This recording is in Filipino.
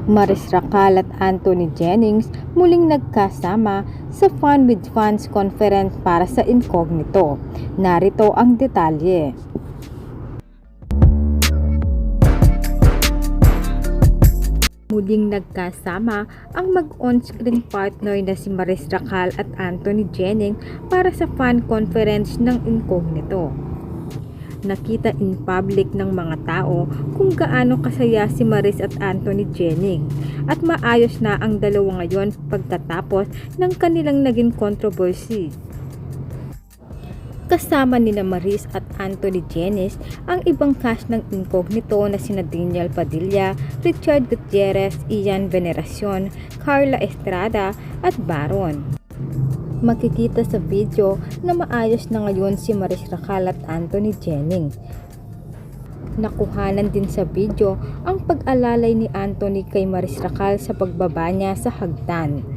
Maris Racal at Anthony Jennings muling nagkasama sa Fun with Fans conference para sa Incognito. Narito ang detalye. Muling nagkasama ang mag-on-screen partner na si Maris Racal at Anthony Jennings para sa fan conference ng Incognito. Nakita in public ng mga tao kung gaano kasaya si Maris at Anthony Jennings at maayos na ang dalawa ngayon pagkatapos ng kanilang naging controversy. Kasama nina Maris at Anthony Jennings ang ibang cast ng Incognito na sina Daniel Padilla, Richard Gutierrez, Ian Veneracion, Carla Estrada at Baron. Makikita sa video na maayos na ngayon si Maris Racal at Anthony Jennings. Nakuhanan din sa video ang pag-alalay ni Anthony kay Maris Racal sa pagbaba niya sa hagdan.